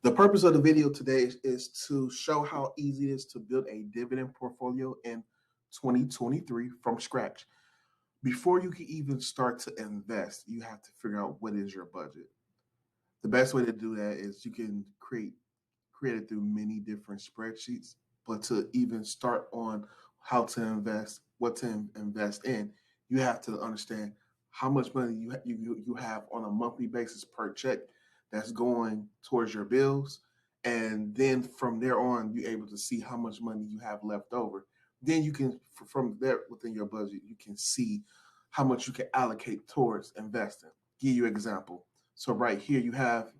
The purpose of the video today is to show how easy it is to build a dividend portfolio in 2023 from scratch. Before you can even start to invest, you have to figure out what is your budget. The best way to do that is you can create it through many different spreadsheets, but to even start on how to invest, what to invest in, you have to understand how much money you have on a monthly basis per check that's going towards your bills. And then from there on, you're able to see how much money you have left over. Then you can, from there within your budget, you can see how much you can allocate towards investing. Give you an example. So right here, you have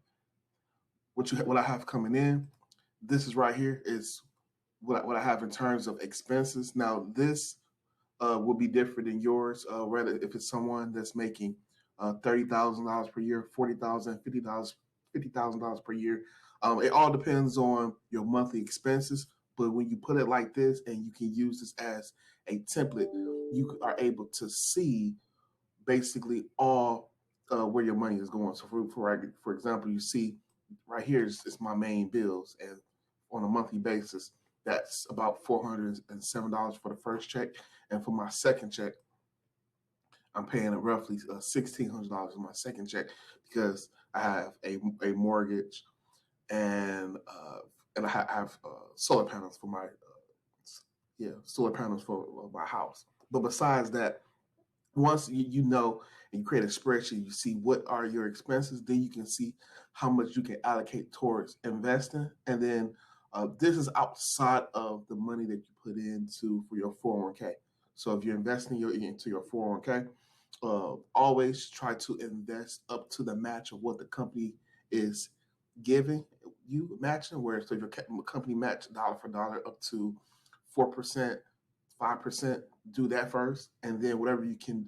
what I have coming in. This is right here is what I have in terms of expenses. Now this will be different than yours. Rather, if it's someone that's making $30,000 per year, $40,000, $50,000 per year. It all depends on your monthly expenses. But when you put it like this, and you can use this as a template, you are able to see basically all where your money is going. So for example, you see right here is my main bills, and on a monthly basis, that's about $407 for the first check, and for my second check, I'm paying roughly $1,600 in my second check because I have a mortgage, and I have solar panels for my my house. But besides that, once you know and you create a spreadsheet, you see what are your expenses, then you can see how much you can allocate towards investing. And then this is outside of the money that you put into for your 401k. So if you're investing into your 401k, always try to invest up to the match of what the company is giving you, matching, where so your company match dollar for dollar up to 4%, 5%, do that first, and then whatever you can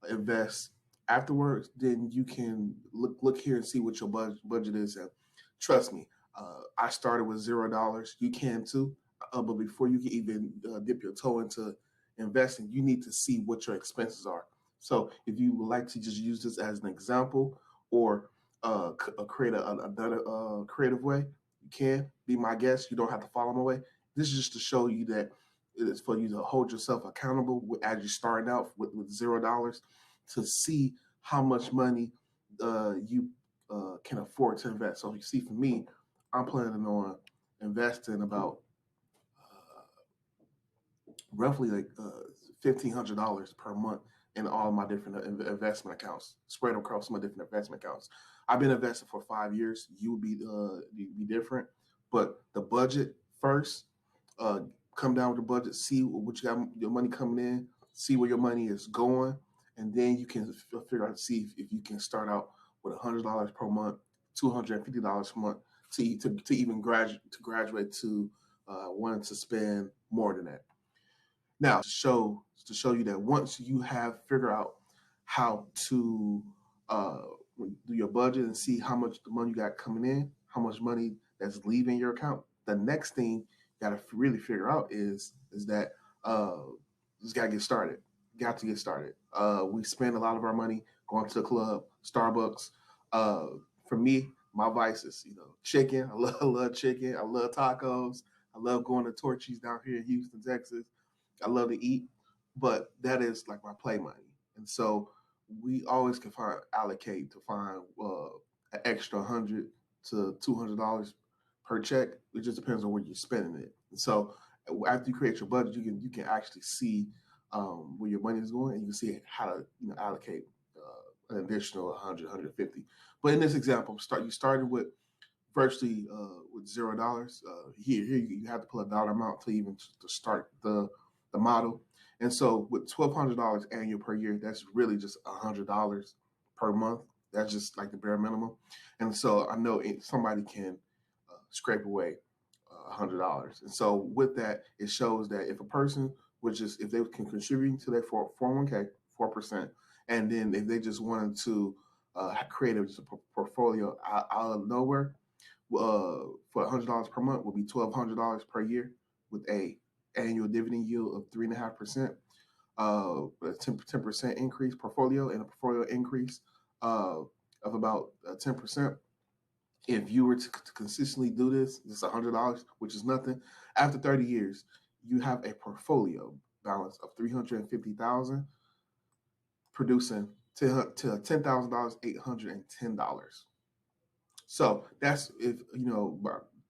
invest afterwards, then you can look here and see what your budget is. And trust me, I started with $0. You can too, but before you can even dip your toe into investing, you need to see what your expenses are. So if you would like to just use this as an example, or create another creative way, you can be my guest. You don't have to follow my way. This is just to show you that it is for you to hold yourself accountable as you're starting out with $0, to see how much money you can afford to invest. So you see, for me, I'm planning on investing about roughly like $1,500 per month in all my different investment accounts, spread across my different investment accounts. I've been investing for 5 years. You would be different, but the budget first. Come down with the budget, see what you got your money coming in, see where your money is going, and then you can figure out, see if you can start out with $100 per month, $250 per month, to even graduate to wanting to spend more than that. Now, to show you that once you have figured out how to do your budget and see how much the money you got coming in, how much money that's leaving your account, the next thing got to really figure out is that just got to get started. Got to get started. We spend a lot of our money going to the club, Starbucks. For me, my vices, chicken. I love chicken. I love tacos. I love going to Torchy's down here in Houston, Texas. I love to eat, but that is like my play money. And so we always can allocate to find an extra $100 to $200 per check. It just depends on where you're spending it. And so after you create your budget, you can actually see where your money is going, and you can see how to allocate an additional 100, 150. But in this example, you started with virtually with $0. Here you have to put a dollar amount to start the model. And so with $1,200 annual per year, that's really just $100 per month. That's just like the bare minimum. And so I know somebody can scrape away $100. And so with that, it shows that if a person if they can contribute to their 401k 4%, and then if they just wanted to create a portfolio out of nowhere, for $100 per month will be $1,200 per year with a annual dividend yield of 3.5%, a 10% increase portfolio, and a portfolio increase of about 10%. If you were to consistently do this, just $100, which is nothing, after 30 years, you have a portfolio balance of 350,000, producing to $10,000, $810. So that's if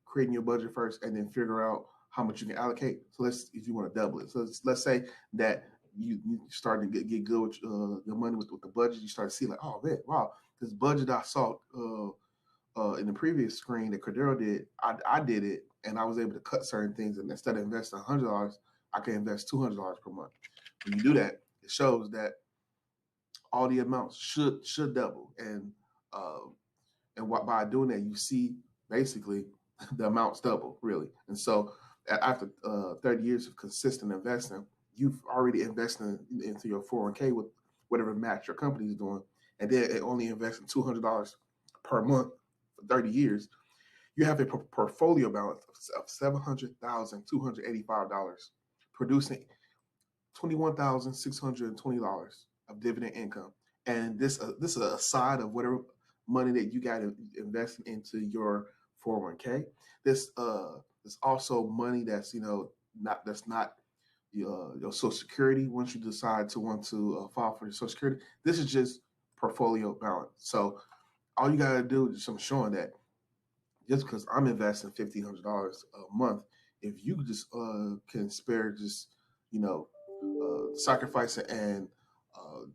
creating your budget first and then figure out how much you can allocate. So if you want to double it. So let's say that you start to get good with your money with the budget. You start to see like, oh man, wow, this budget I saw in the previous screen that Cordero did, I did it, and I was able to cut certain things. And instead of investing $100, I can invest $200 per month. When you do that, it shows that all the amounts should double, uh, and by doing that, you see basically the amounts double, really. And so after 30 years of consistent investing, you've already invested into your 401k with whatever match your company is doing, and then it only investing $200 per month for 30 years. You have a portfolio balance of $700,285, producing $21,620 of dividend income. And this is a side of whatever money that you got invested into your 401k. This is also money that's not your Social Security. Once you decide to want to file for your Social Security, this is just portfolio balance. So all you gotta do is I'm showing that just because I'm investing $1,500 a month, if you just can spare just sacrifice it and uh,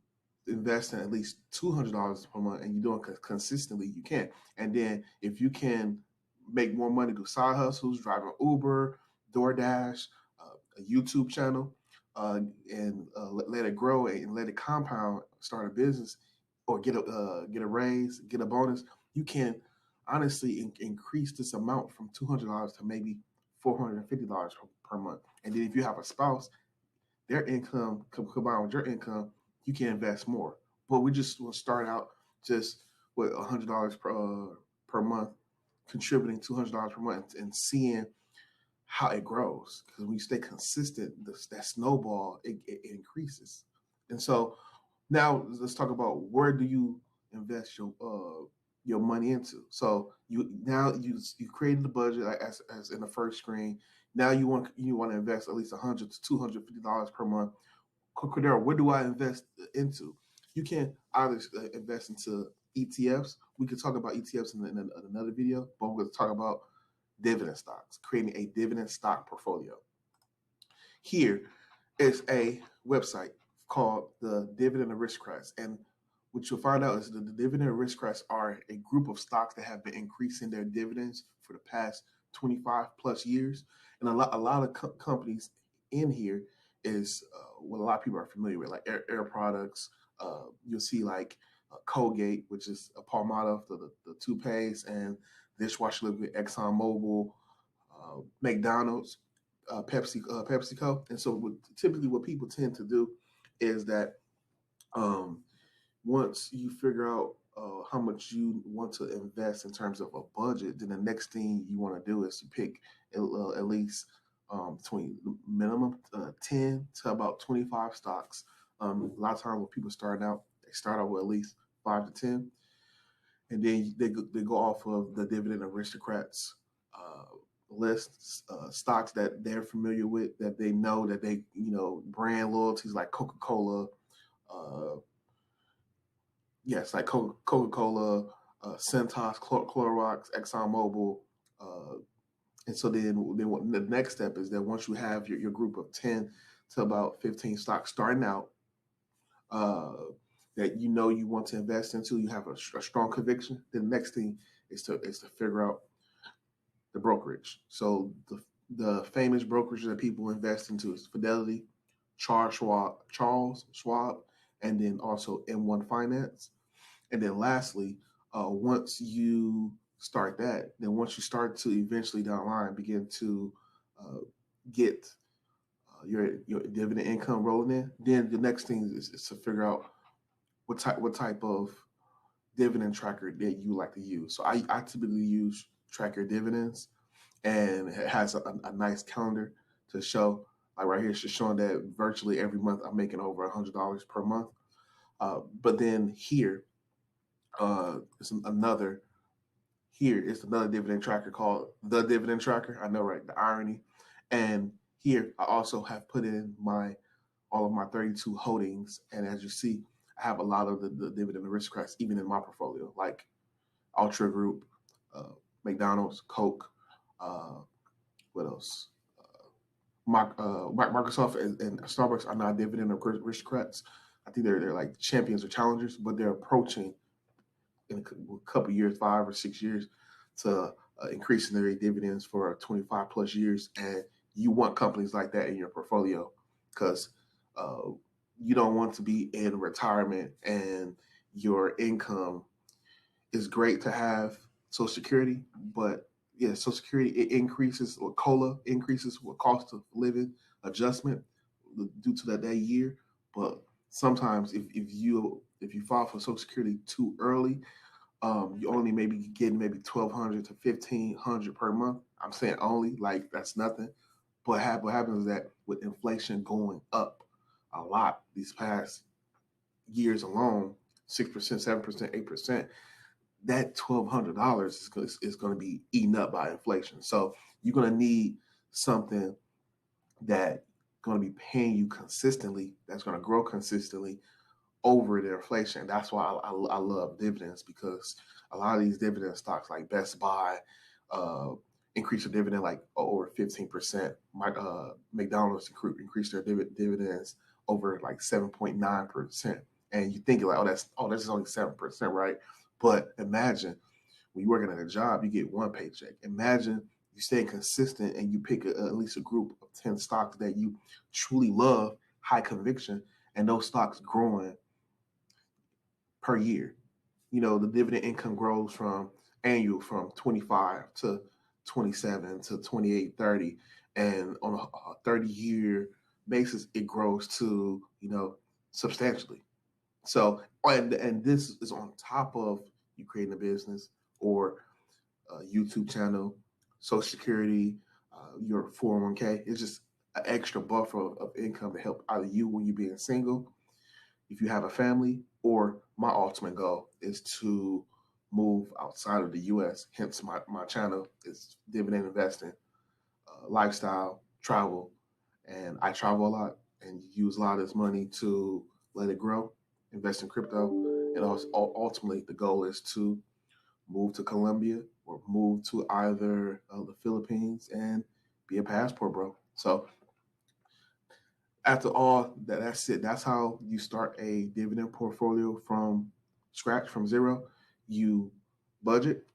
invest in at least $200 per month, and you're doing consistently, you can. And then if you can make more money through side hustles, driving Uber, DoorDash, a YouTube channel, and let it grow and let it compound, start a business, or get a raise, get a bonus, you can honestly increase this amount from $200 to maybe $450 per month. And then if you have a spouse, their income combined with your income, you can invest more. But we just will start out just with $100 per month, contributing $200 per month, and seeing how it grows. Because when you stay consistent, that snowball it increases. And so now let's talk about where do you invest your money into. So you created the budget as in the first screen. Now you want to invest at least $100 to $250 per month. Cordero, where do I invest into? You can either invest into ETFs. We could talk about ETFs in another video, but we're going to talk about dividend stocks, creating a dividend stock portfolio. Here is a website called the Dividend Aristocrats, and what you'll find out is that the Dividend Aristocrats are a group of stocks that have been increasing their dividends for the past 25 plus years, and a lot of companies in here is what a lot of people are familiar with, like Air Products. You'll see like Colgate, which is a Palmolive, the toothpaste, and dishwasher liquid, ExxonMobil, McDonald's, PepsiCo. And so typically what people tend to do is that um, once you figure out how much you want to invest in terms of a budget, then the next thing you want to do is to pick at least between minimum 10 to about 25 stocks. A lot of times when people start out, they start out with at least 5 to 10, and then they go off of the Dividend Aristocrats list, stocks that they're familiar with, that they know, that they brand loyalties like Coca-Cola. Yes, like Coca-Cola, Centos, Clorox, ExxonMobil. And so then the next step is that once you have your group of 10 to about 15 stocks starting out, that you want to invest into, you have a strong conviction. The next thing is to figure out the brokerage. So the famous brokerage that people invest into is Fidelity, Charles Schwab, and then also M1 Finance. And then lastly, once you start that, then once you start to eventually down the line begin to get your dividend income rolling in, then the next thing is to figure out what type of dividend tracker that you like to use. So I typically use Track Your Dividends, and it has a nice calendar to show. Like right here, it's just showing that virtually every month I'm making over $100 per month. But then here is another. here is another dividend tracker called the Dividend Tracker. I know, right? The irony. And here I also have put in all of my 32 holdings, and as you see, I have a lot of the dividend aristocrats even in my portfolio, like Ultra Group, uh, McDonald's, Coke, uh, what else? Microsoft and Starbucks are not dividend aristocrats. I think they're like champions or challengers, but they're approaching in a couple years, 5 or 6 years, to increasing their dividends for 25 plus years. And you want companies like that in your portfolio because uh, you don't want to be in retirement and your income is great to have Social Security, but yeah, Social Security it increases or COLA increases with cost of living adjustment due to that year. But sometimes if you file for Social Security too early, you only maybe getting maybe 1,200 to 1,500 per month. I'm saying only, like that's nothing. But what happens is that with inflation going up a lot these past years alone, 6%, 7%, 8%, that $1,200 is going to be eaten up by inflation. So you're going to need something that going to be paying you consistently, that's going to grow consistently over the inflation. That's why I love dividends, because a lot of these dividend stocks like Best Buy uh, increase their dividend like over 15%. McDonald's increased their dividends over like 7.9%. And you think like, that's only 7%, right? But imagine when you're working at a job, you get one paycheck. Imagine you stay consistent and you pick at least a group of 10 stocks that you truly love, high conviction, and those stocks growing per year. The dividend income grows from annual from 25 to 27 to 28, 30. And on a 30-year basis, it grows to, substantially. So, and this is on top of you creating a business or a YouTube channel, Social Security, your 401k. It's just an extra buffer of income to help either you when you're being single, if you have a family, or my ultimate goal is to move outside of the US. Hence, my channel is dividend investing, lifestyle, travel. And I travel a lot and use a lot of this money to let it grow, invest in crypto. And also, ultimately, the goal is to move to Colombia or move to either the Philippines and be a passport bro. So after all that's it. That's how you start a dividend portfolio from scratch, from zero. You budget,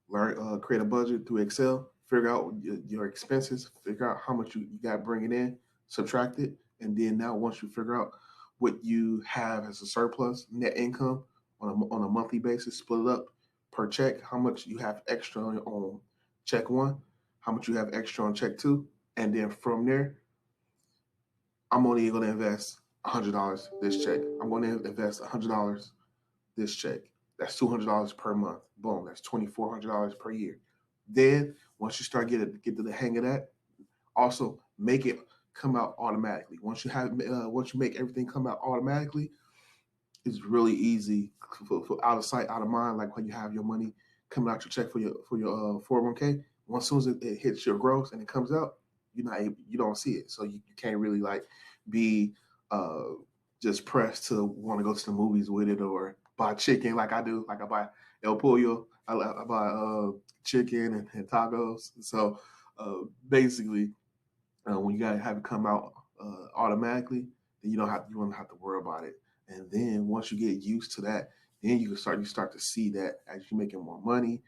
learn, create a budget through Excel, figure out your expenses, figure out how much you got bringing in, subtract it, and then now once you figure out what you have as a surplus, net income on a monthly basis, split it up per check, how much you have extra on check one, how much you have extra on check two, and then from there, I'm only going to invest $100 this check. I'm going to invest $100 this check. That's $200 per month. Boom, that's $2,400 per year. Then once you start get to the hang of that, also make it come out automatically. Once you make everything come out automatically, it's really easy for out of sight, out of mind. Like when you have your money coming out your check for your 401k. Once soon as it hits your gross and it comes out, you don't see it, so you can't really like be uh, just pressed to want to go to the movies with it or buy chicken like I do. Like I buy El Pollo, I buy chicken and tacos. So basically, when you gotta have it come out automatically, then you don't have to worry about it. And then once you get used to that, then you start to see that as you're making more money,